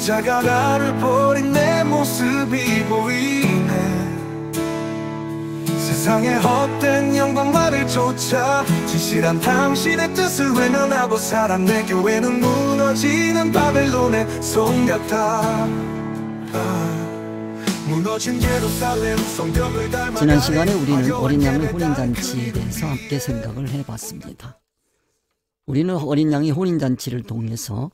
십자가 나를 버린 내 모습이 보이네. 세상의 헛된 영광만을 쫓아 진실한 당신의 뜻을 외면하고 살아. 내 교회는 무너지는 바벨론의 성 같아. 무너진 예루살렘 성벽을 닮아. 지난 시간에 우리는 어린 양의 혼인잔치에 대해서 함께 생각을 해봤습니다. 우리는 어린 양의 혼인잔치를 통해서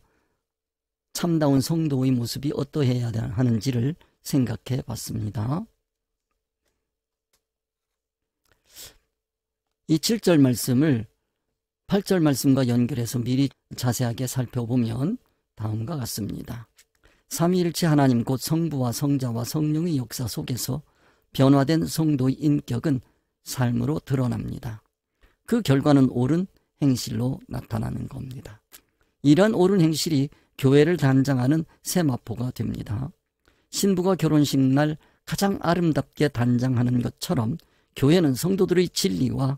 참다운 성도의 모습이 어떠해야 하는지를 생각해 봤습니다. 이 7절 말씀을 8절 말씀과 연결해서 미리 자세하게 살펴보면 다음과 같습니다. 삼위일체 하나님 곧 성부와 성자와 성령의 역사 속에서 변화된 성도의 인격은 삶으로 드러납니다. 그 결과는 옳은 행실로 나타나는 겁니다. 이러한 옳은 행실이 교회를 단장하는 세마포가 됩니다. 신부가 결혼식 날 가장 아름답게 단장하는 것처럼 교회는 성도들의 진리와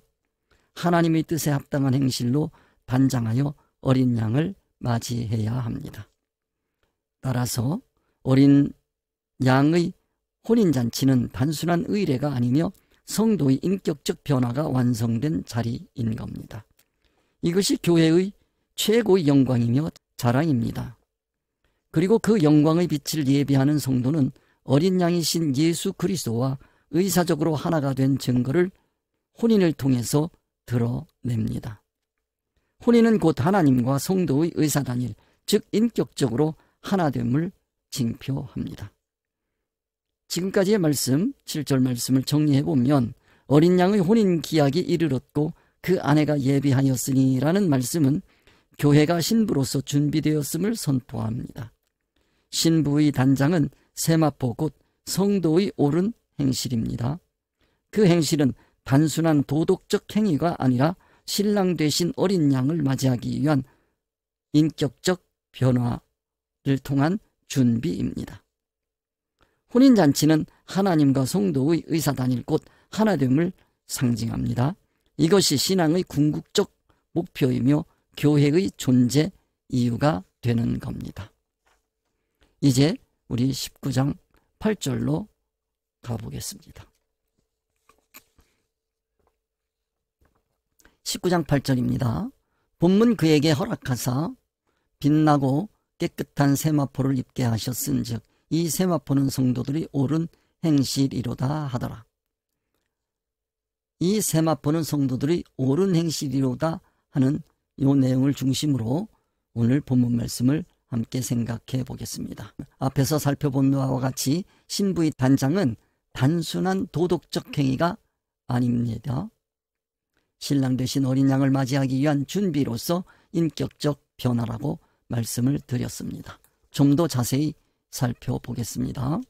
하나님의 뜻에 합당한 행실로 단장하여 어린 양을 맞이해야 합니다. 따라서 어린 양의 혼인잔치는 단순한 의례가 아니며 성도의 인격적 변화가 완성된 자리인 겁니다. 이것이 교회의 최고의 영광이며 자랑입니다. 그리고 그 영광의 빛을 예비하는 성도는 어린 양이신 예수 그리스도와 의사적으로 하나가 된 증거를 혼인을 통해서 드러냅니다. 혼인은 곧 하나님과 성도의 의사단일, 즉 인격적으로 하나됨을 징표합니다. 지금까지의 말씀, 7절 말씀을 정리해보면 어린 양의 혼인 기약이 이르렀고 그 아내가 예비하였으니라는 말씀은 교회가 신부로서 준비되었음을 선포합니다. 신부의 단장은 세마포 곧 성도의 옳은 행실입니다. 그 행실은 단순한 도덕적 행위가 아니라 신랑 되신 어린 양을 맞이하기 위한 인격적 변화를 통한 준비입니다. 혼인잔치는 하나님과 성도의 의사단일 곧 하나됨을 상징합니다. 이것이 신앙의 궁극적 목표이며 교회의 존재 이유가 되는 겁니다. 이제 우리 19장 8절로 가보겠습니다. 19장 8절입니다. 본문 그에게 허락하사 빛나고 깨끗한 세마포를 입게 하셨은즉 이 세마포는 성도들이 옳은 행실이로다 하더라. 이 세마포는 성도들이 옳은 행실이로다 하는 이 내용을 중심으로 오늘 본문 말씀을 함께 생각해 보겠습니다. 앞에서 살펴본 바와 같이 신부의 단장은 단순한 도덕적 행위가 아닙니다. 신랑 되신 어린 양을 맞이하기 위한 준비로서 인격적 변화라고 말씀을 드렸습니다. 좀 더 자세히 살펴보겠습니다.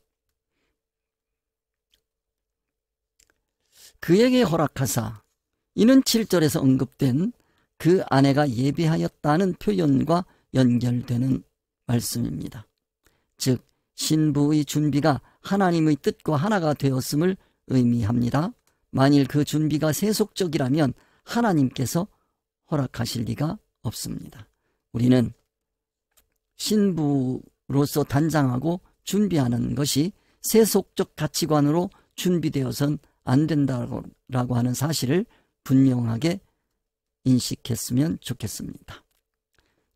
그에게 허락하사, 이는 7절에서 언급된 그 아내가 예비하였다는 표현과 연결되는 말씀입니다. 즉 신부의 준비가 하나님의 뜻과 하나가 되었음을 의미합니다. 만일 그 준비가 세속적이라면 하나님께서 허락하실 리가 없습니다. 우리는 신부로서 단장하고 준비하는 것이 세속적 가치관으로 준비되어선 안 된다고 하는 사실을 분명하게 인식했으면 좋겠습니다.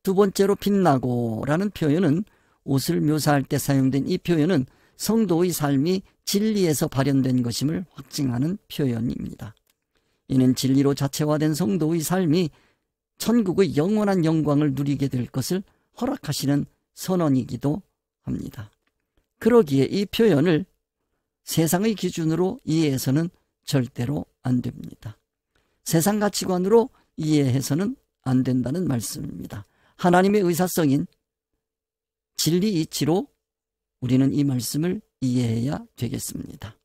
두 번째로 빛나고라는 표현은 옷을 묘사할 때 사용된 이 표현은 성도의 삶이 진리에서 발현된 것임을 확증하는 표현입니다. 이는 진리로 자체화된 성도의 삶이 천국의 영원한 영광을 누리게 될 것을 허락하시는 선언이기도 합니다. 그러기에 이 표현을 세상의 기준으로 이해해서는 절대로 안 됩니다. 세상 가치관으로 이해해서는 안 된다는 말씀입니다. 하나님의 의사성인 진리 이치로 우리는 이 말씀을 이해해야 되겠습니다.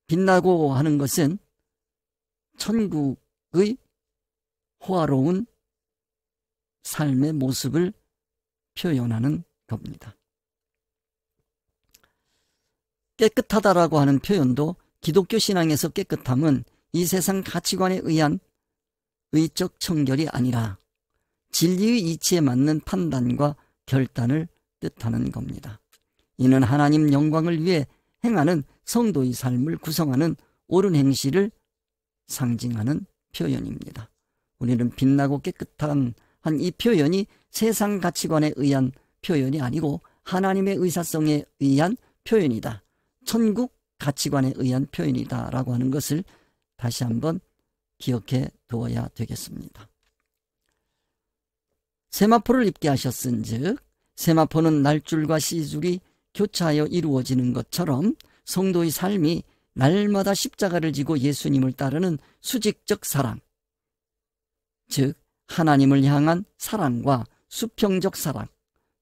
빛나고 하는 것은 천국의 호화로운 삶의 모습을 표현하는 겁니다. 깨끗하다라고 하는 표현도 기독교 신앙에서 깨끗함은 이 세상 가치관에 의한 의적 청결이 아니라 진리의 이치에 맞는 판단과 결단을 뜻하는 겁니다. 이는 하나님 영광을 위해 행하는 성도의 삶을 구성하는 옳은 행실을 상징하는 표현입니다. 우리는 빛나고 깨끗한 이 표현이 세상 가치관에 의한 표현이 아니고 하나님의 의사성에 의한 표현이다. 천국 가치관에 의한 표현이다 라고 하는 것을 다시 한번 기억해 두어야 되겠습니다. 세마포를 입게 하셨은즉 세마포는 날줄과 시줄이 교차하여 이루어지는 것처럼 성도의 삶이 날마다 십자가를 지고 예수님을 따르는 수직적 사랑, 즉 하나님을 향한 사랑과 수평적 사랑,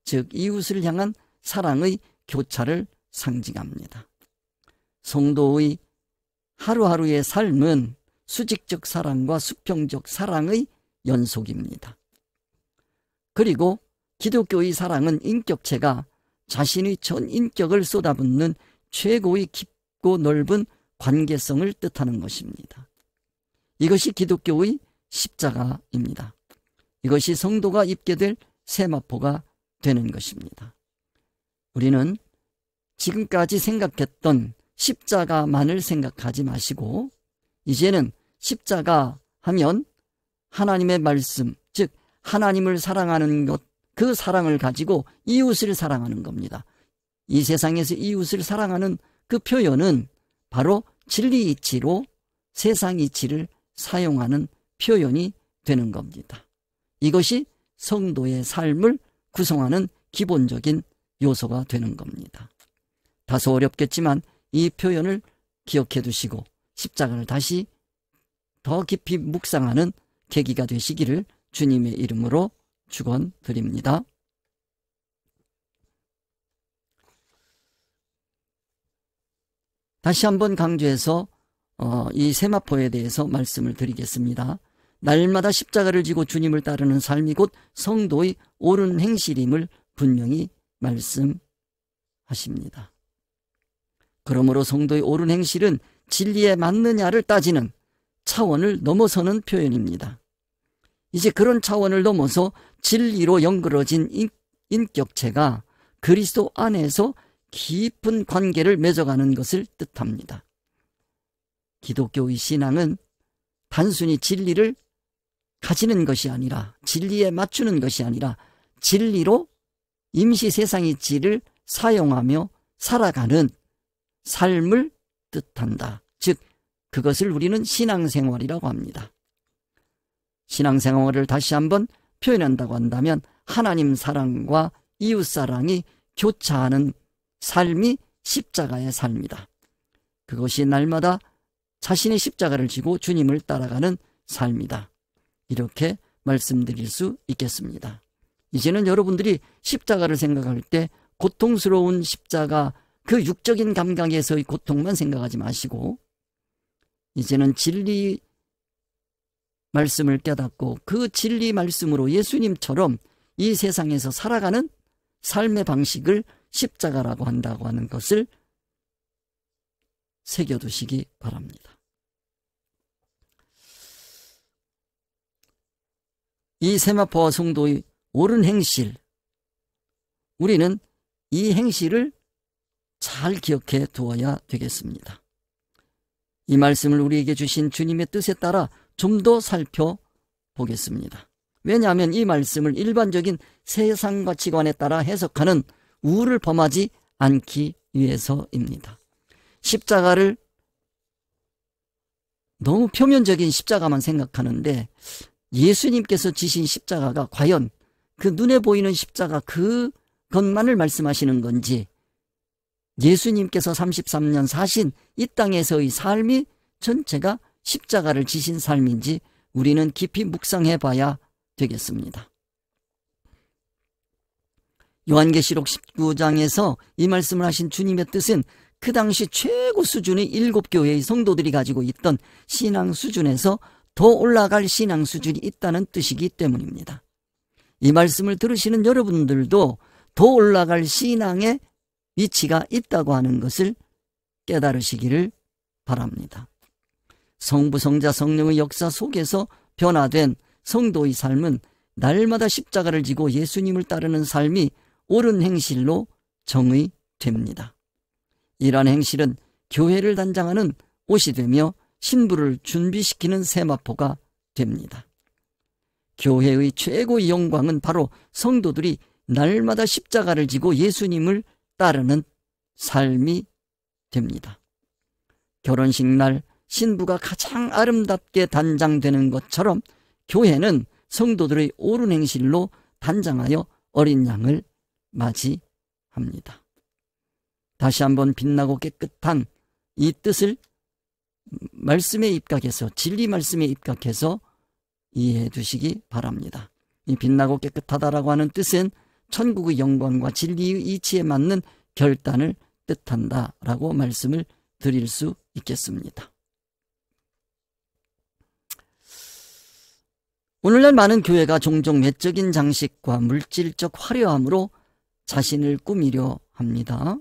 즉 이웃을 향한 사랑의 교차를 상징합니다. 성도의 하루하루의 삶은 수직적 사랑과 수평적 사랑의 연속입니다. 그리고 기독교의 사랑은 인격체가 자신의 전 인격을 쏟아붓는 최고의 깊고 넓은 관계성을 뜻하는 것입니다. 이것이 기독교의 십자가입니다. 이것이 성도가 입게 될 세마포가 되는 것입니다. 우리는 지금까지 생각했던 십자가만을 생각하지 마시고 이제는 십자가 하면 하나님의 말씀, 즉 하나님을 사랑하는 것, 그 사랑을 가지고 이웃을 사랑하는 겁니다. 이 세상에서 이웃을 사랑하는 그 표현은 바로 진리 이치로 세상 이치를 사용하는 표현이 되는 겁니다. 이것이 성도의 삶을 구성하는 기본적인 요소가 되는 겁니다. 다소 어렵겠지만 이 표현을 기억해 두시고 십자가를 다시 더 깊이 묵상하는 계기가 되시기를 주님의 이름으로 축원드립니다. 다시 한번 강조해서 이 세마포에 대해서 말씀을 드리겠습니다. 날마다 십자가를 지고 주님을 따르는 삶이 곧 성도의 옳은 행실임을 분명히 말씀하십니다. 그러므로 성도의 옳은 행실은 진리에 맞느냐를 따지는 차원을 넘어서는 표현입니다. 이제 그런 차원을 넘어서 진리로 연결어진 인격체가 그리스도 안에서 깊은 관계를 맺어가는 것을 뜻합니다. 기독교의 신앙은 단순히 진리를 가지는 것이 아니라, 진리에 맞추는 것이 아니라 진리로 임시 세상 이치를 사용하며 살아가는 삶을 뜻한다. 즉 그것을 우리는 신앙생활이라고 합니다. 신앙생활을 다시 한번 표현한다고 한다면 하나님 사랑과 이웃 사랑이 교차하는 삶이 십자가의 삶이다. 그것이 날마다 자신의 십자가를 지고 주님을 따라가는 삶이다. 이렇게 말씀드릴 수 있겠습니다. 이제는 여러분들이 십자가를 생각할 때 고통스러운 십자가, 그 육적인 감각에서의 고통만 생각하지 마시고 이제는 진리 말씀을 깨닫고 그 진리 말씀으로 예수님처럼 이 세상에서 살아가는 삶의 방식을 십자가라고 한다고 하는 것을 새겨두시기 바랍니다. 이 세마포와 성도의 옳은 행실, 우리는 이 행실을 잘 기억해 두어야 되겠습니다. 이 말씀을 우리에게 주신 주님의 뜻에 따라 좀 더 살펴보겠습니다. 왜냐하면 이 말씀을 일반적인 세상 가치관에 따라 해석하는 우를 범하지 않기 위해서입니다. 십자가를 너무 표면적인 십자가만 생각하는데 예수님께서 지신 십자가가 과연 그 눈에 보이는 십자가 그것만을 말씀하시는 건지, 예수님께서 33년 사신 이 땅에서의 삶이 전체가 십자가를 지신 삶인지 우리는 깊이 묵상해 봐야 되겠습니다. 요한계시록 19장에서 이 말씀을 하신 주님의 뜻은 그 당시 최고 수준의 7교회의 성도들이 가지고 있던 신앙 수준에서 더 올라갈 신앙 수준이 있다는 뜻이기 때문입니다. 이 말씀을 들으시는 여러분들도 더 올라갈 신앙의 위치가 있다고 하는 것을 깨달으시기를 바랍니다. 성부, 성자, 성령의 역사 속에서 변화된 성도의 삶은 날마다 십자가를 지고 예수님을 따르는 삶이 옳은 행실로 정의됩니다. 이러한 행실은 교회를 단장하는 옷이 되며 신부를 준비시키는 세마포가 됩니다. 교회의 최고의 영광은 바로 성도들이 날마다 십자가를 지고 예수님을 따르는 삶이 됩니다. 결혼식 날 신부가 가장 아름답게 단장되는 것처럼 교회는 성도들의 옳은 행실로 단장하여 어린 양을 맞이합니다. 다시 한번 빛나고 깨끗한 이 뜻을 말씀에 입각해서, 진리 말씀에 입각해서 이해해 두시기 바랍니다. 이 빛나고 깨끗하다라고 하는 뜻은 천국의 영광과 진리의 이치에 맞는 결단을 뜻한다라고 말씀을 드릴 수 있겠습니다. 오늘날 많은 교회가 종종 외적인 장식과 물질적 화려함으로 자신을 꾸미려 합니다.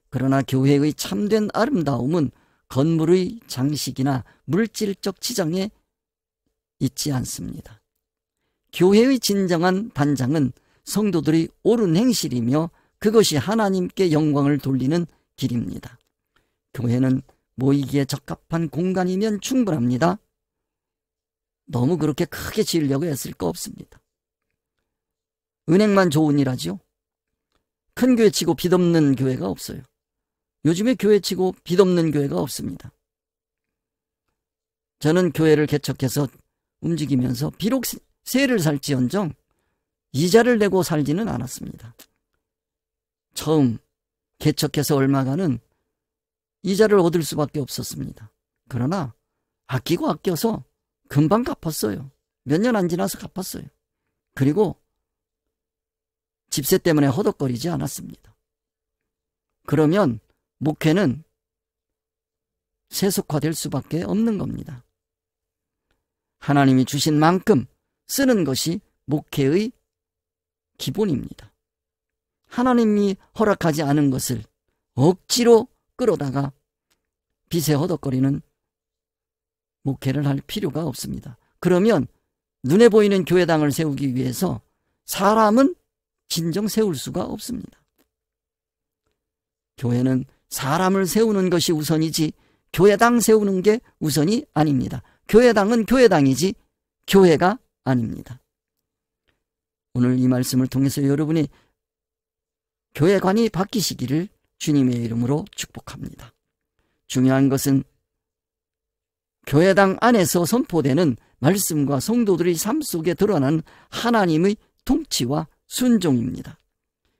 그러나 교회의 참된 아름다움은 건물의 장식이나 물질적 치장에 있지 않습니다. 교회의 진정한 단장은 성도들이 옳은 행실이며 그것이 하나님께 영광을 돌리는 길입니다. 교회는 모이기에 적합한 공간이면 충분합니다. 너무 그렇게 크게 지으려고 애쓸 거 없습니다. 은행만 좋은 일하죠. 큰 교회 치고 빚없는 교회가 없어요. 요즘에 교회 치고 빚없는 교회가 없습니다. 저는 교회를 개척해서 움직이면서 비록 세를 살지언정 이자를 내고 살지는 않았습니다. 처음 개척해서 얼마간은 이자를 얻을 수밖에 없었습니다. 그러나 아끼고 아껴서 금방 갚았어요. 몇 년 안 지나서 갚았어요. 그리고 집세 때문에 허덕거리지 않았습니다. 그러면 목회는 세속화될 수밖에 없는 겁니다. 하나님이 주신 만큼 쓰는 것이 목회의 기본입니다. 하나님이 허락하지 않은 것을 억지로 끌어다가 빚에 허덕거리는 목회를 할 필요가 없습니다. 그러면 눈에 보이는 교회당을 세우기 위해서 사람은 진정 세울 수가 없습니다. 교회는 사람을 세우는 것이 우선이지 교회당 세우는 게 우선이 아닙니다. 교회당은 교회당이지 교회가 아닙니다. 오늘 이 말씀을 통해서 여러분이 교회관이 바뀌시기를 주님의 이름으로 축복합니다. 중요한 것은 교회당 안에서 선포되는 말씀과 성도들의 삶 속에 드러나는 하나님의 통치와 순종입니다.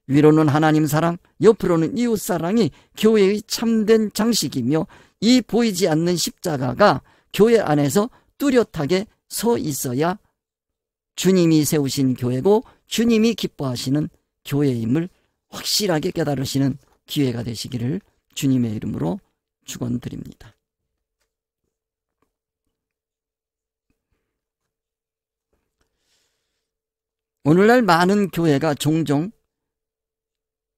위로는 하나님 사랑, 옆으로는 이웃 사랑이 교회의 참된 장식이며 이 보이지 않는 십자가가 교회 안에서 뚜렷하게 서 있어야 주님이 세우신 교회고 주님이 기뻐하시는 교회임을 확실하게 깨달으시는 기회가 되시기를 주님의 이름으로 축원드립니다. 오늘날 많은 교회가 종종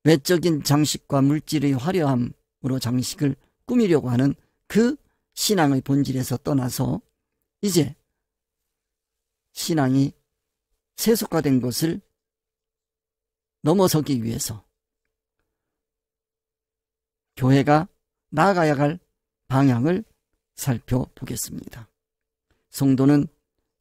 외적인 장식과 물질의 화려함으로 장식을 꾸미려고 하는 그 신앙의 본질에서 떠나서 이제 신앙이 세속화된 것을 넘어서기 위해서 교회가 나아가야 할 방향을 살펴보겠습니다. 성도는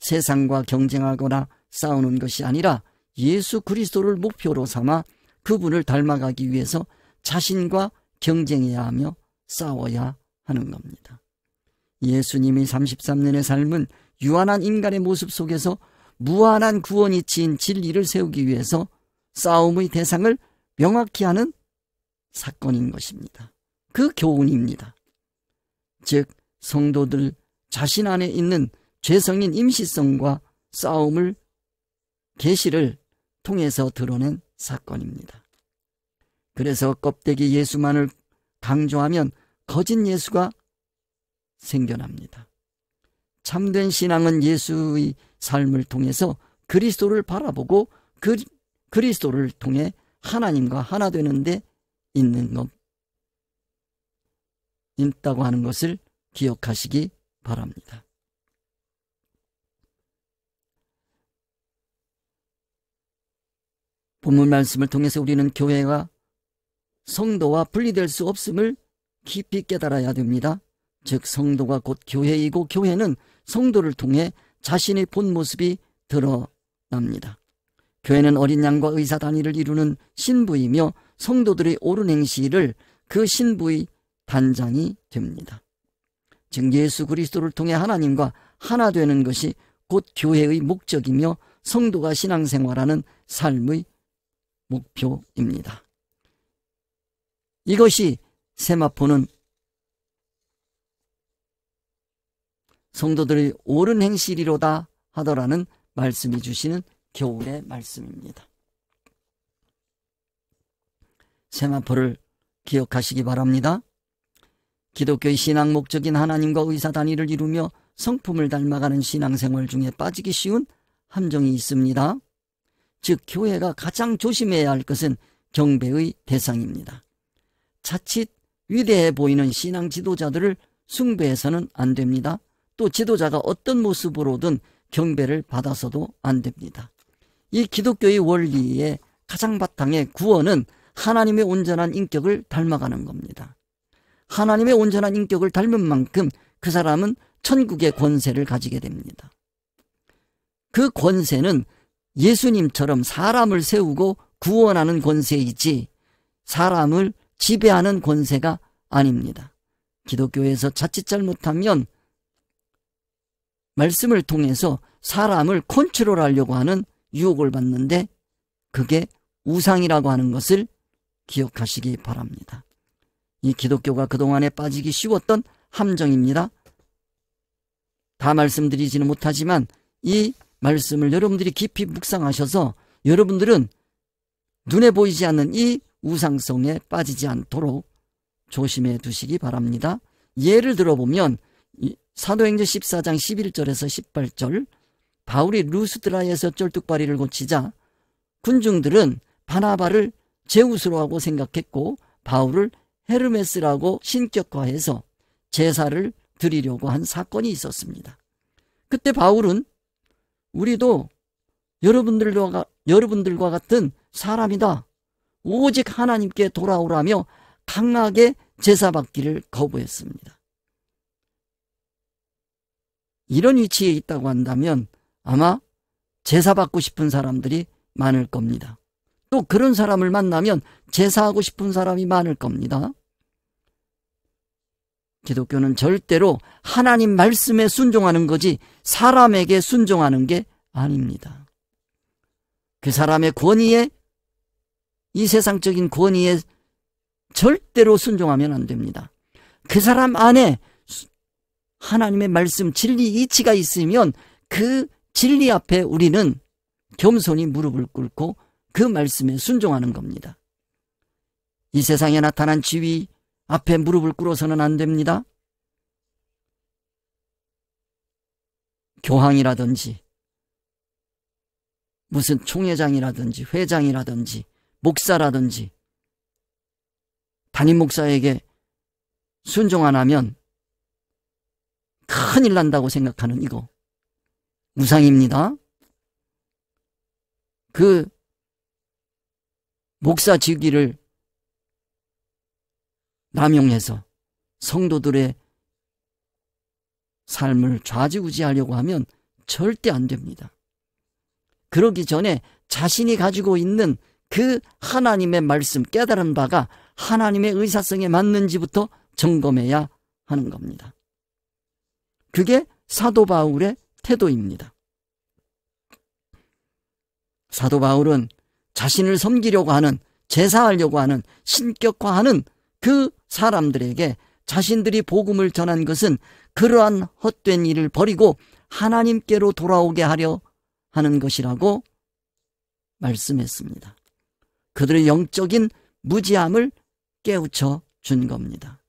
세상과 경쟁하거나 싸우는 것이 아니라 예수 그리스도를 목표로 삼아 그분을 닮아가기 위해서 자신과 경쟁해야 하며 싸워야 하는 겁니다. 예수님이 33년의 삶은 유한한 인간의 모습 속에서 무한한 구원이 지인 진리를 세우기 위해서 싸움의 대상을 명확히 하는 사건인 것입니다. 그 교훈입니다. 즉 성도들 자신 안에 있는 죄성인 임시성과 싸움을 계시를 통해서 드러낸 사건입니다. 그래서 껍데기 예수만을 강조하면 거짓 예수가 생겨납니다. 참된 신앙은 예수의 삶을 통해서 그리스도를 바라보고 그리스도를 통해 하나님과 하나 되는 데 있다고 하는 것을 기억하시기 바랍니다. 본문 말씀을 통해서 우리는 교회가 성도와 분리될 수 없음을 깊이 깨달아야 됩니다. 즉 성도가 곧 교회이고 교회는 성도를 통해 자신의 본 모습이 드러납니다. 교회는 어린 양과 의사 단위를 이루는 신부이며 성도들의 옳은 행실을 그 신부의 단장이 됩니다. 즉 예수 그리스도를 통해 하나님과 하나 되는 것이 곧 교회의 목적이며 성도가 신앙생활하는 삶의 목표입니다. 이것이 세마포는 성도들의 옳은 행실이로다 하더라는 말씀이 주시는 겨울의 말씀입니다. 세마포를 기억하시기 바랍니다. 기독교의 신앙 목적인 하나님과 의사 단위를 이루며 성품을 닮아가는 신앙생활 중에 빠지기 쉬운 함정이 있습니다. 즉 교회가 가장 조심해야 할 것은 경배의 대상입니다. 자칫 위대해 보이는 신앙 지도자들을 숭배해서는 안 됩니다. 또 지도자가 어떤 모습으로든 경배를 받아서도 안 됩니다. 이 기독교의 원리의 가장 바탕의 구원은 하나님의 온전한 인격을 닮아가는 겁니다. 하나님의 온전한 인격을 닮은 만큼 그 사람은 천국의 권세를 가지게 됩니다. 그 권세는 예수님처럼 사람을 세우고 구원하는 권세이지 사람을 지배하는 권세가 아닙니다. 기독교에서 자칫 잘못하면 말씀을 통해서 사람을 컨트롤하려고 하는 유혹을 받는데 그게 우상이라고 하는 것을 기억하시기 바랍니다. 이 기독교가 그동안에 빠지기 쉬웠던 함정입니다. 다 말씀드리지는 못하지만 이 말씀을 여러분들이 깊이 묵상하셔서 여러분들은 눈에 보이지 않는 이 우상성에 빠지지 않도록 조심해 두시기 바랍니다. 예를 들어보면 사도행전 14장 11절에서 18절 바울이 루스드라에서 쩔뚝발이를 고치자 군중들은 바나바를 제우스로 하고 생각했고 바울을 헤르메스라고 신격화해서 제사를 드리려고 한 사건이 있었습니다. 그때 바울은 우리도 여러분들과 같은 사람이다. 오직 하나님께 돌아오라며 강하게 제사 받기를 거부했습니다. 이런 위치에 있다고 한다면 아마 제사 받고 싶은 사람들이 많을 겁니다. 또 그런 사람을 만나면 제사하고 싶은 사람이 많을 겁니다. 기독교는 절대로 하나님 말씀에 순종하는 거지 사람에게 순종하는 게 아닙니다. 그 사람의 권위에 이 세상적인 권위에 절대로 순종하면 안 됩니다. 그 사람 안에 하나님의 말씀 진리 이치가 있으면 그 진리 앞에 우리는 겸손히 무릎을 꿇고 그 말씀에 순종하는 겁니다. 이 세상에 나타난 지위 앞에 무릎을 꿇어서는 안 됩니다. 교황이라든지 무슨 총회장이라든지 회장이라든지 목사라든지 담임 목사에게 순종 안 하면 큰일 난다고 생각하는 이거 우상입니다. 그 목사 직위를 남용해서 성도들의 삶을 좌지우지하려고 하면 절대 안 됩니다. 그러기 전에 자신이 가지고 있는 그 하나님의 말씀 깨달은 바가 하나님의 의사성에 맞는지부터 점검해야 하는 겁니다. 그게 사도 바울의 태도입니다. 사도 바울은 자신을 섬기려고 하는, 제사하려고 하는, 신격화하는 그 사람들에게 자신들이 복음을 전한 것은 그러한 헛된 일을 버리고 하나님께로 돌아오게 하려 하는 것이라고 말씀했습니다. 그들의 영적인 무지함을 깨우쳐 준 겁니다.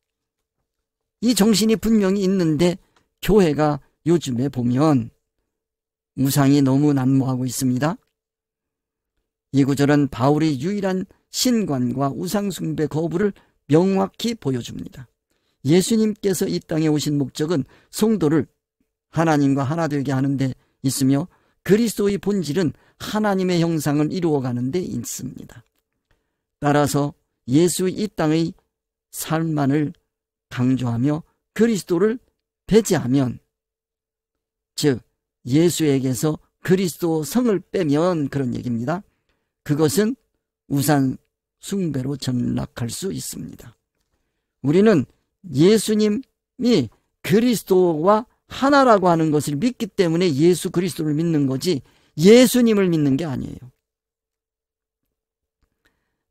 이 정신이 분명히 있는데 교회가 요즘에 보면 우상이 너무 난무하고 있습니다. 이 구절은 바울의 유일한 신관과 우상숭배 거부를 명확히 보여줍니다. 예수님께서 이 땅에 오신 목적은 성도를 하나님과 하나 되게 하는 데 있으며 그리스도의 본질은 하나님의 형상을 이루어가는 데 있습니다. 따라서 예수의 이 땅의 삶만을 강조하며 그리스도를 배제하면, 즉 예수에게서 그리스도 성을 빼면 그런 얘기입니다. 그것은 우상 숭배로 전락할 수 있습니다. 우리는 예수님이 그리스도와 하나라고 하는 것을 믿기 때문에 예수 그리스도를 믿는 거지 예수님을 믿는 게 아니에요.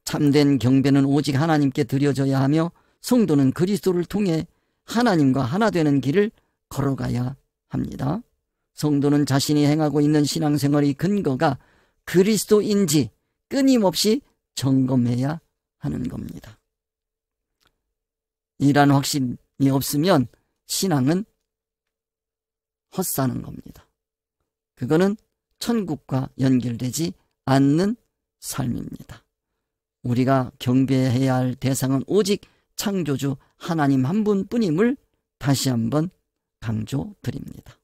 참된 경배는 오직 하나님께 드려져야 하며 성도는 그리스도를 통해 하나님과 하나 되는 길을 걸어가야 합니다. 성도는 자신이 행하고 있는 신앙생활의 근거가 그리스도인지 끊임없이 점검해야 하는 겁니다. 이러한 확신이 없으면 신앙은 헛사는 겁니다. 그거는 천국과 연결되지 않는 삶입니다. 우리가 경배해야 할 대상은 오직 창조주 하나님 한 분뿐임을 다시 한번 강조드립니다.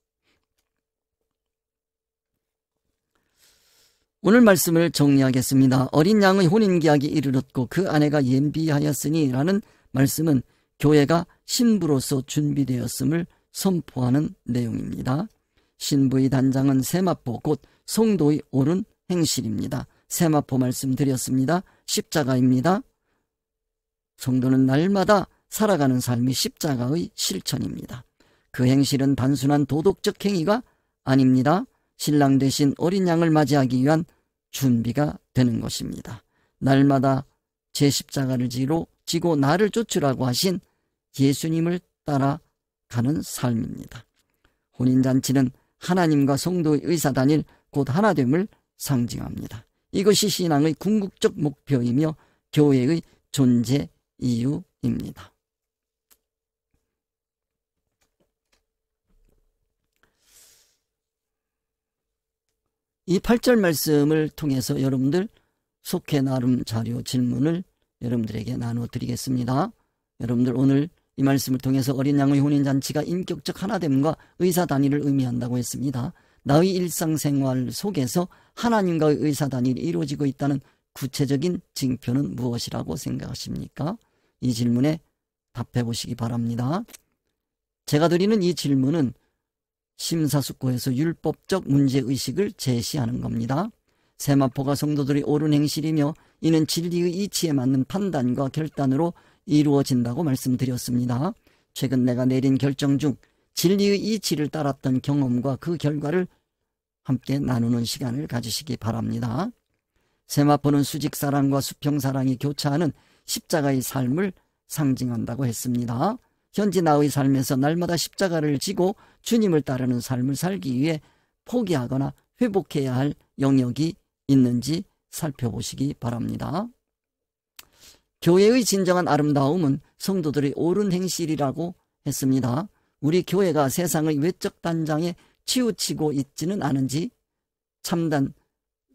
오늘 말씀을 정리하겠습니다. 어린 양의 혼인계약이 이르렀고 그 아내가 예비하였으니 라는 말씀은 교회가 신부로서 준비되었음을 선포하는 내용입니다. 신부의 단장은 세마포 곧 성도의 옳은 행실입니다. 세마포 말씀드렸습니다. 십자가입니다. 성도는 날마다 살아가는 삶이 십자가의 실천입니다. 그 행실은 단순한 도덕적 행위가 아닙니다. 신랑 대신 어린 양을 맞이하기 위한 준비가 되는 것입니다. 날마다 제 십자가를 지고 나를 쫓으라고 하신 예수님을 따라가는 삶입니다. 혼인잔치는 하나님과 성도의 의사단일 곧 하나됨을 상징합니다. 이것이 신앙의 궁극적 목표이며 교회의 존재 이유입니다. 이 8절 말씀을 통해서 여러분들 속해 나름 자료 질문을 여러분들에게 나눠드리겠습니다. 여러분들 오늘 이 말씀을 통해서 어린 양의 혼인잔치가 인격적 하나됨과 의사단일을 의미한다고 했습니다. 나의 일상생활 속에서 하나님과의 의사단일이 이루어지고 있다는 구체적인 징표는 무엇이라고 생각하십니까? 이 질문에 답해 보시기 바랍니다. 제가 드리는 이 질문은 심사숙고해서 율법적 문제의식을 제시하는 겁니다. 세마포가 성도들이 옳은 행실이며 이는 진리의 이치에 맞는 판단과 결단으로 이루어진다고 말씀드렸습니다. 최근 내가 내린 결정 중 진리의 이치를 따랐던 경험과 그 결과를 함께 나누는 시간을 가지시기 바랍니다. 세마포는 수직사랑과 수평사랑이 교차하는 십자가의 삶을 상징한다고 했습니다. 현재 나의 삶에서 날마다 십자가를 지고 주님을 따르는 삶을 살기 위해 포기하거나 회복해야 할 영역이 있는지 살펴보시기 바랍니다. 교회의 진정한 아름다움은 성도들의 옳은 행실이라고 했습니다. 우리 교회가 세상의 외적 단장에 치우치고 있지는 않은지 참단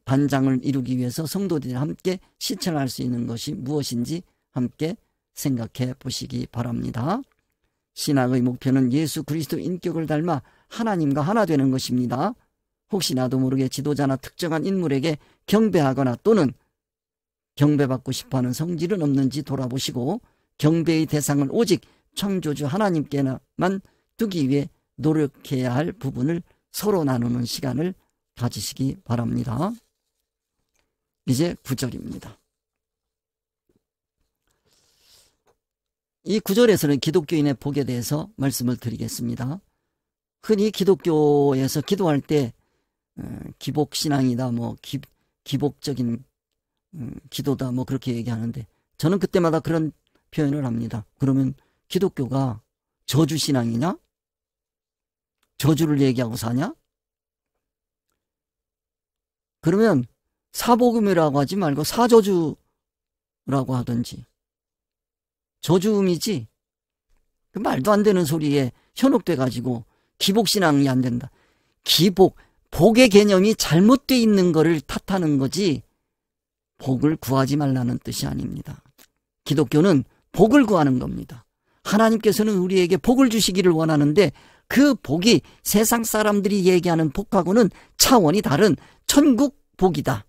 반장을 이루기 위해서 성도들이 함께 실천할 수 있는 것이 무엇인지 함께 생각해 보시기 바랍니다. 신앙의 목표는 예수 그리스도 인격을 닮아 하나님과 하나 되는 것입니다. 혹시 나도 모르게 지도자나 특정한 인물에게 경배하거나 또는 경배받고 싶어하는 성질은 없는지 돌아보시고 경배의 대상을 오직 창조주 하나님께만 두기 위해 노력해야 할 부분을 서로 나누는 시간을 가지시기 바랍니다. 이제 9절입니다. 이 9절에서는 기독교인의 복에 대해서 말씀을 드리겠습니다. 흔히 기독교에서 기도할 때 기복신앙이다, 기복적인 기도다, 그렇게 얘기하는데 저는 그때마다 그런 표현을 합니다. 그러면 기독교가 저주신앙이냐? 저주를 얘기하고 사냐? 그러면 사복음이라고 하지 말고 사저주라고 하든지. 저주음이지. 그 말도 안 되는 소리에 현혹돼 가지고 기복신앙이 안 된다. 복의 개념이 잘못되어 있는 거를 탓하는 거지 복을 구하지 말라는 뜻이 아닙니다. 기독교는 복을 구하는 겁니다. 하나님께서는 우리에게 복을 주시기를 원하는데 그 복이 세상 사람들이 얘기하는 복하고는 차원이 다른 천국 복이다.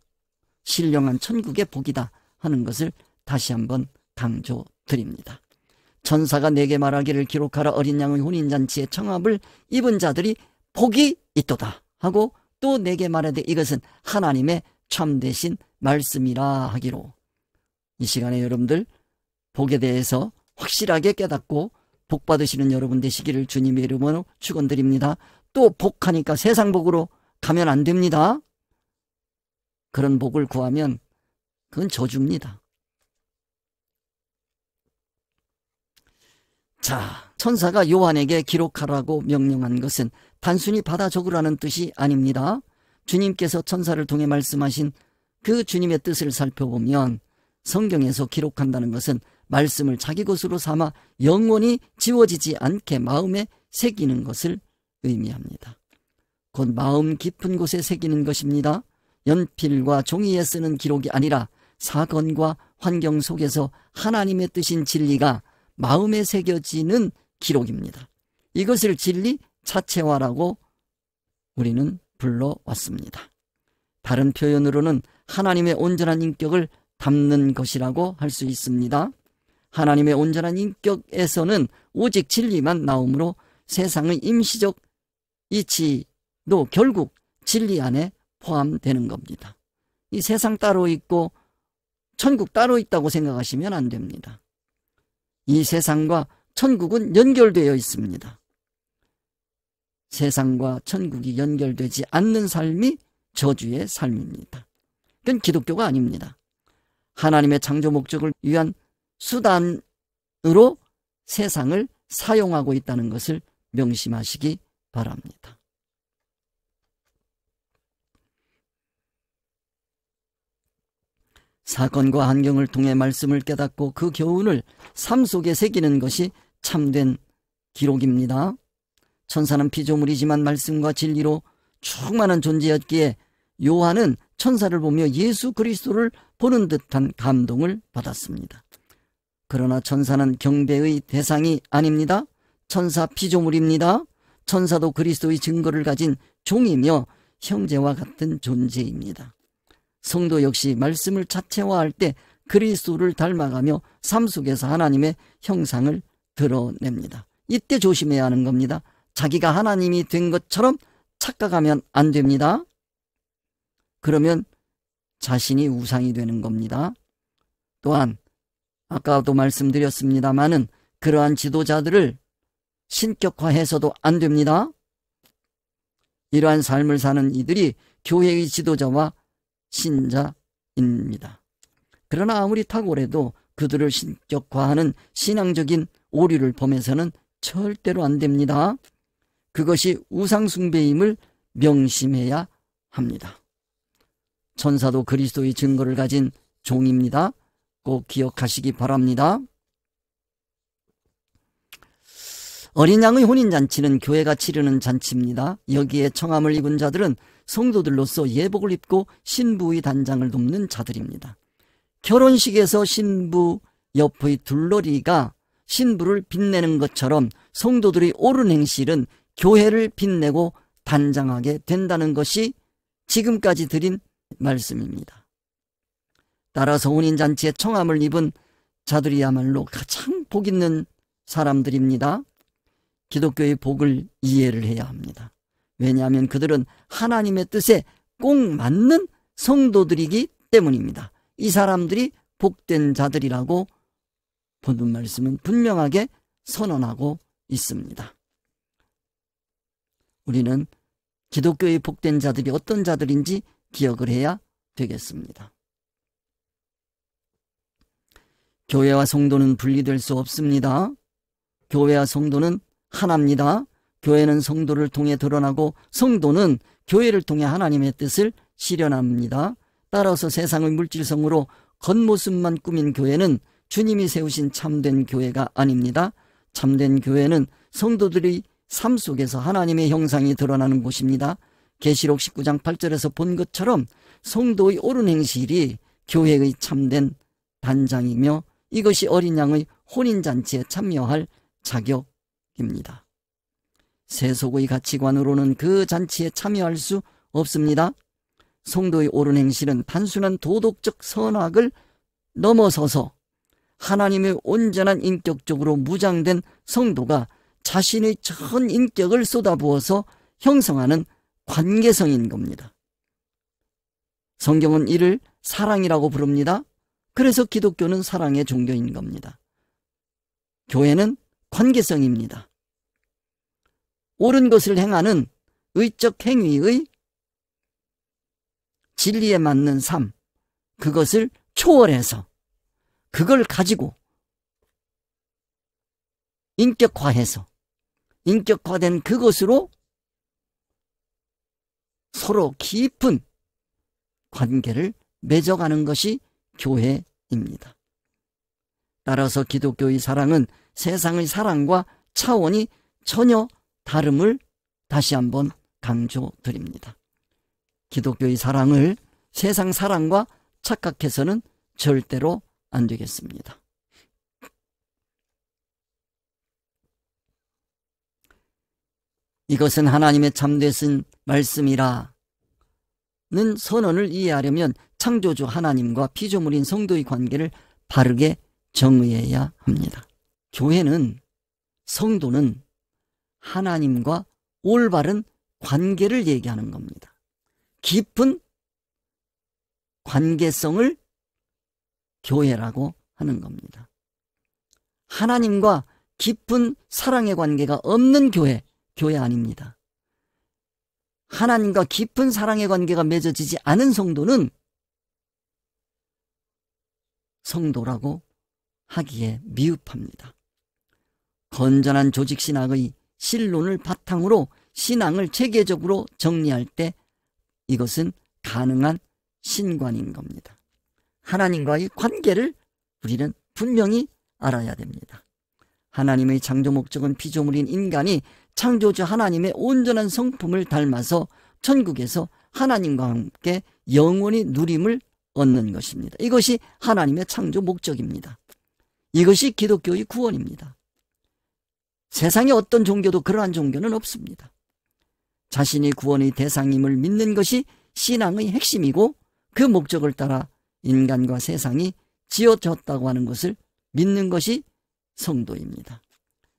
신령한 천국의 복이다 하는 것을 다시 한번 강조드립니다. 천사가 내게 말하기를 기록하라. 어린 양의 혼인잔치에 청함을 입은 자들이 복이 있도다 하고 또 내게 말하되 이것은 하나님의 참되신 말씀이라 하기로. 이 시간에 여러분들 복에 대해서 확실하게 깨닫고 복 받으시는 여러분 되시기를 주님의 이름으로 축원드립니다. 또 복하니까 세상 복으로 가면 안 됩니다. 그런 복을 구하면 그건 저주입니다. 자, 천사가 요한에게 기록하라고 명령한 것은 단순히 받아 적으라는 뜻이 아닙니다. 주님께서 천사를 통해 말씀하신 그 주님의 뜻을 살펴보면 성경에서 기록한다는 것은 말씀을 자기 것으로 삼아 영원히 지워지지 않게 마음에 새기는 것을 의미합니다. 곧 마음 깊은 곳에 새기는 것입니다. 연필과 종이에 쓰는 기록이 아니라 사건과 환경 속에서 하나님의 뜻인 진리가 마음에 새겨지는 기록입니다. 이것을 진리 자체화라고 우리는 불러왔습니다. 다른 표현으로는 하나님의 온전한 인격을 담는 것이라고 할 수 있습니다. 하나님의 온전한 인격에서는 오직 진리만 나오므로 세상의 임시적 이치도 결국 진리 안에 포함되는 겁니다. 이 세상 따로 있고 천국 따로 있다고 생각하시면 안 됩니다. 이 세상과 천국은 연결되어 있습니다. 세상과 천국이 연결되지 않는 삶이 저주의 삶입니다. 그건 기독교가 아닙니다. 하나님의 창조 목적을 위한 수단으로 세상을 사용하고 있다는 것을 명심하시기 바랍니다. 사건과 환경을 통해 말씀을 깨닫고 그 교훈을 삶 속에 새기는 것이 참된 기록입니다. 천사는 피조물이지만 말씀과 진리로 충만한 존재였기에 요한은 천사를 보며 예수 그리스도를 보는 듯한 감동을 받았습니다. 그러나 천사는 경배의 대상이 아닙니다. 천사 피조물입니다. 천사도 그리스도의 증거를 가진 종이며 형제와 같은 존재입니다. 성도 역시 말씀을 자체화할 때 그리스도를 닮아가며 삶 속에서 하나님의 형상을 드러냅니다. 이때 조심해야 하는 겁니다. 자기가 하나님이 된 것처럼 착각하면 안 됩니다. 그러면 자신이 우상이 되는 겁니다. 또한 아까도 말씀드렸습니다마는 그러한 지도자들을 신격화해서도 안 됩니다. 이러한 삶을 사는 이들이 교회의 지도자와 신자입니다. 그러나 아무리 탁월해도 그들을 신격화하는 신앙적인 오류를 범해서는 절대로 안 됩니다. 그것이 우상숭배임을 명심해야 합니다. 천사도 그리스도의 증거를 가진 종입니다. 꼭 기억하시기 바랍니다. 어린 양의 혼인잔치는 교회가 치르는 잔치입니다. 여기에 청함을 입은 자들은 성도들로서 예복을 입고 신부의 단장을 돕는 자들입니다. 결혼식에서 신부 옆의 둘러리가 신부를 빛내는 것처럼 성도들의 옳은 행실은 교회를 빛내고 단장하게 된다는 것이 지금까지 드린 말씀입니다. 따라서 혼인잔치에 청함을 입은 자들이야말로 가장 복 있는 사람들입니다. 기독교의 복을 이해를 해야 합니다. 왜냐하면 그들은 하나님의 뜻에 꼭 맞는 성도들이기 때문입니다. 이 사람들이 복된 자들이라고 본문 말씀은 분명하게 선언하고 있습니다. 우리는 기독교의 복된 자들이 어떤 자들인지 기억을 해야 되겠습니다. 교회와 성도는 분리될 수 없습니다. 교회와 성도는 하나입니다. 교회는 성도를 통해 드러나고 성도는 교회를 통해 하나님의 뜻을 실현합니다. 따라서 세상의 물질성으로 겉모습만 꾸민 교회는 주님이 세우신 참된 교회가 아닙니다. 참된 교회는 성도들이 삶 속에서 하나님의 형상이 드러나는 곳입니다. 계시록 19장 8절에서 본 것처럼 성도의 옳은 행실이 교회의 참된 단장이며 이것이 어린 양의 혼인잔치에 참여할 자격입니다. 세속의 가치관으로는 그 잔치에 참여할 수 없습니다. 성도의 옳은 행실은 단순한 도덕적 선악을 넘어서서 하나님의 온전한 인격적으로 무장된 성도가 자신의 전 인격을 쏟아부어서 형성하는 관계성인 겁니다. 성경은 이를 사랑이라고 부릅니다. 그래서 기독교는 사랑의 종교인 겁니다. 교회는 관계성입니다. 옳은 것을 행하는 의적 행위의 진리에 맞는 삶, 그것을 초월해서 그걸 가지고 인격화해서 인격화된 그것으로 서로 깊은 관계를 맺어가는 것이 교회입니다. 따라서 기독교의 사랑은 세상의 사랑과 차원이 전혀 다름을 다시 한번 강조드립니다. 기독교의 사랑을 세상 사랑과 착각해서는 절대로 안 되겠습니다. 이것은 하나님의 참되신 말씀이라는 선언을 이해하려면 창조주 하나님과 피조물인 성도의 관계를 바르게 정의해야 합니다. 교회는, 성도는 하나님과 올바른 관계를 얘기하는 겁니다. 깊은 관계성을 교회라고 하는 겁니다. 하나님과 깊은 사랑의 관계가 없는 교회 아닙니다. 하나님과 깊은 사랑의 관계가 맺어지지 않은 성도는 성도라고 하기에 미흡합니다. 건전한 조직신학의 신론을 바탕으로 신앙을 체계적으로 정리할 때 이것은 가능한 신관인 겁니다. 하나님과의 관계를 우리는 분명히 알아야 됩니다. 하나님의 창조 목적은 피조물인 인간이 창조주 하나님의 온전한 성품을 닮아서 천국에서 하나님과 함께 영원히 누림을 얻는 것입니다. 이것이 하나님의 창조 목적입니다. 이것이 기독교의 구원입니다. 세상에 어떤 종교도 그러한 종교는 없습니다. 자신이 구원의 대상임을 믿는 것이 신앙의 핵심이고 그 목적을 따라 인간과 세상이 지어졌다고 하는 것을 믿는 것이 성도입니다.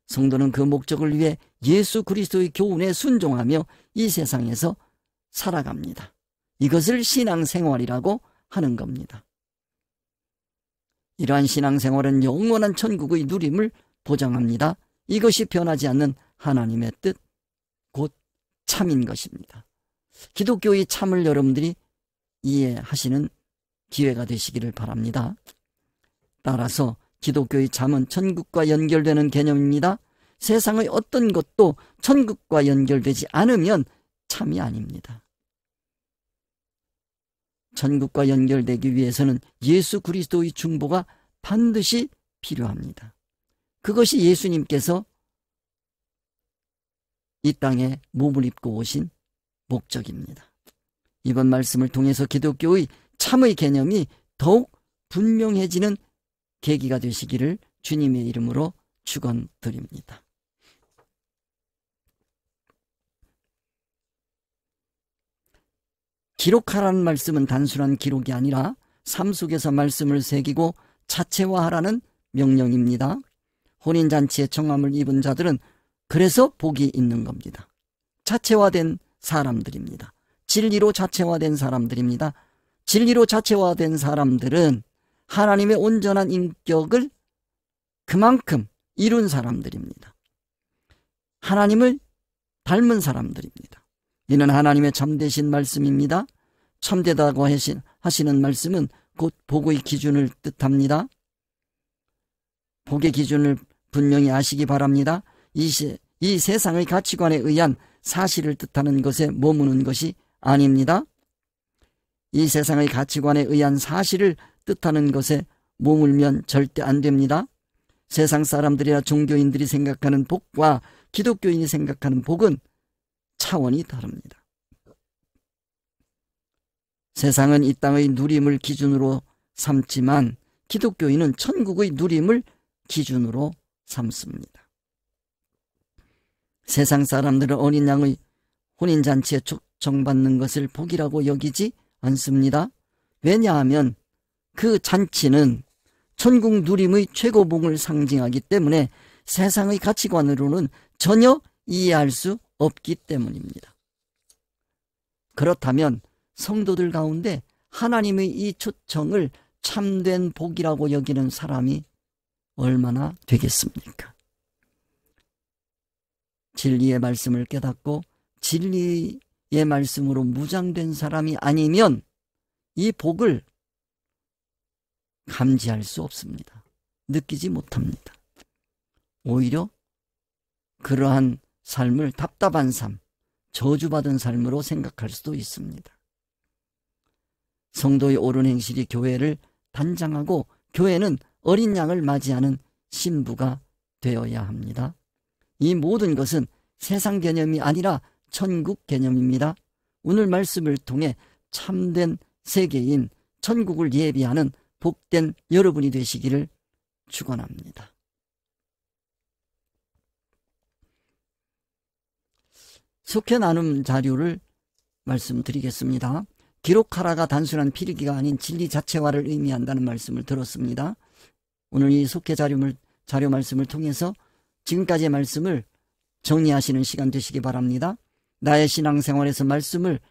성도는 그 목적을 위해 예수 그리스도의 교훈에 순종하며 이 세상에서 살아갑니다. 이것을 신앙생활이라고 하는 겁니다. 이러한 신앙생활은 영원한 천국의 누림을 보장합니다. 이것이 변하지 않는 하나님의 뜻, 곧 참인 것입니다. 기독교의 참을 여러분들이 이해하시는 기회가 되시기를 바랍니다. 따라서 기독교의 참은 천국과 연결되는 개념입니다. 세상의 어떤 것도 천국과 연결되지 않으면 참이 아닙니다. 천국과 연결되기 위해서는 예수 그리스도의 중보가 반드시 필요합니다. 그것이 예수님께서 이 땅에 몸을 입고 오신 목적입니다. 이번 말씀을 통해서 기독교의 참의 개념이 더욱 분명해지는 계기가 되시기를 주님의 이름으로 축원드립니다. 기록하라는 말씀은 단순한 기록이 아니라 삶 속에서 말씀을 새기고 자체화하라는 명령입니다. 혼인잔치에 청함을 입은 자들은 그래서 복이 있는 겁니다. 자체화된 사람들입니다. 진리로 자체화된 사람들입니다. 진리로 자체화된 사람들은 하나님의 온전한 인격을 그만큼 이룬 사람들입니다. 하나님을 닮은 사람들입니다. 이는 하나님의 참되신 말씀입니다. 참되다고 하시는 말씀은 곧 복의 기준을 뜻합니다. 복의 기준을 분명히 아시기 바랍니다. 이 세상의 가치관에 의한 사실을 뜻하는 것에 머무는 것이 아닙니다. 이 세상의 가치관에 의한 사실을 뜻하는 것에 머물면 절대 안 됩니다. 세상 사람들이나 종교인들이 생각하는 복과 기독교인이 생각하는 복은 차원이 다릅니다. 세상은 이 땅의 누림을 기준으로 삼지만 기독교인은 천국의 누림을 기준으로 삼습니다. 세상 사람들은 어린 양의 혼인잔치에 초청받는 것을 복이라고 여기지 않습니다. 왜냐하면 그 잔치는 천국 누림의 최고봉을 상징하기 때문에 세상의 가치관으로는 전혀 이해할 수 없기 때문입니다. 그렇다면 성도들 가운데 하나님의 이 초청을 참된 복이라고 여기는 사람이 얼마나 되겠습니까? 진리의 말씀을 깨닫고 진리의 말씀으로 무장된 사람이 아니면 이 복을 감지할 수 없습니다. 느끼지 못합니다. 오히려 그러한 삶을 답답한 삶, 저주받은 삶으로 생각할 수도 있습니다. 성도의 옳은 행실이 교회를 단장하고 교회는 어린 양을 맞이하는 신부가 되어야 합니다. 이 모든 것은 세상 개념이 아니라 천국 개념입니다. 오늘 말씀을 통해 참된 세계인 천국을 예비하는 복된 여러분이 되시기를 축원합니다. 속해 나눔 자료를 말씀드리겠습니다. 기록하라가 단순한 필기가 아닌 진리 자체화를 의미한다는 말씀을 들었습니다. 오늘 이 속해 자료 말씀을 통해서 지금까지의 말씀을 정리하시는 시간 되시기 바랍니다. 나의 신앙생활에서 말씀을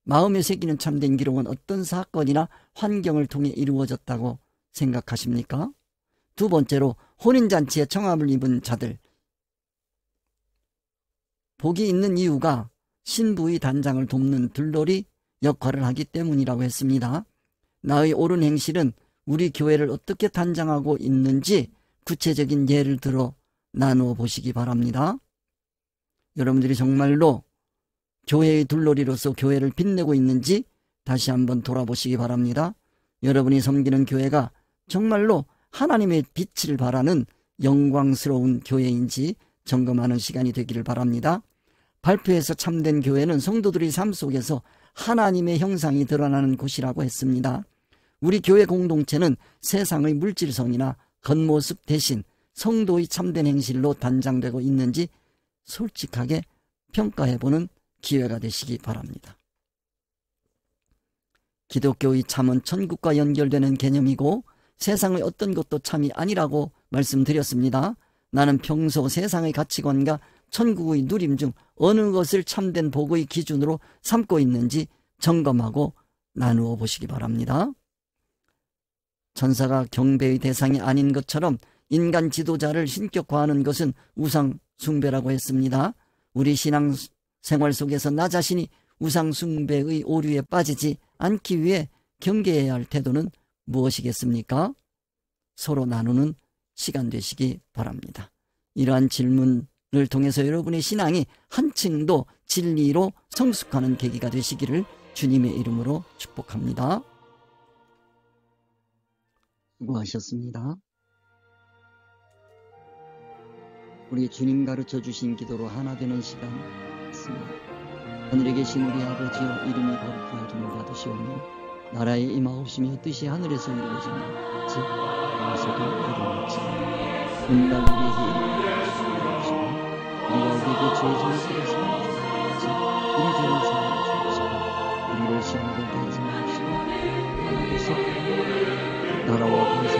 마음에 새기는 참된 기록은 어떤 사건이나 환경을 통해 이루어졌다고 생각하십니까? 두 번째로 혼인잔치에 청함을 입은 자들, 복이 있는 이유가 신부의 단장을 돕는 들러리 역할을 하기 때문이라고 했습니다. 나의 옳은 행실은 우리 교회를 어떻게 단장하고 있는지 구체적인 예를 들어 나누어 보시기 바랍니다. 여러분들이 정말로 교회의 둘러리로서 교회를 빛내고 있는지 다시 한번 돌아보시기 바랍니다. 여러분이 섬기는 교회가 정말로 하나님의 빛을 발하는 영광스러운 교회인지 점검하는 시간이 되기를 바랍니다. 발표에서 참된 교회는 성도들의 삶 속에서 하나님의 형상이 드러나는 곳이라고 했습니다. 우리 교회 공동체는 세상의 물질성이나 겉모습 대신 성도의 참된 행실로 단장되고 있는지 솔직하게 평가해보는 기회가 되시기 바랍니다. 기독교의 참은 천국과 연결되는 개념이고 세상의 어떤 것도 참이 아니라고 말씀드렸습니다. 나는 평소 세상의 가치관과 천국의 누림 중 어느 것을 참된 복의 기준으로 삼고 있는지 점검하고 나누어 보시기 바랍니다. 천사가 경배의 대상이 아닌 것처럼 인간 지도자를 신격화하는 것은 우상 숭배라고 했습니다. 우리 신앙 생활 속에서 나 자신이 우상 숭배의 오류에 빠지지 않기 위해 경계해야 할 태도는 무엇이겠습니까? 서로 나누는 시간 되시기 바랍니다. 이러한 질문을 통해서 여러분의 신앙이 한층 더 진리로 성숙하는 계기가 되시기를 주님의 이름으로 축복합니다. 수고하셨습니다. 우리 주님 가르쳐 주신 기도로 하나 되는 시간 있습니다. 하늘에 계신 우리 아버지여, 이름이 거룩히 여김을 받으시오며 나라의 임하옵시며 뜻이 하늘에서 이루어지는 것 같이 땅에서도 이루어지리이다. 오늘날 우리에게 이르는 것을 주시고 우리가 우리에게 죄 지은 자를 사하여 주시고 우리 죄를 사하여 주시고 우리를 시험에 들게 하지 마시고 하나님께서 나라와 권세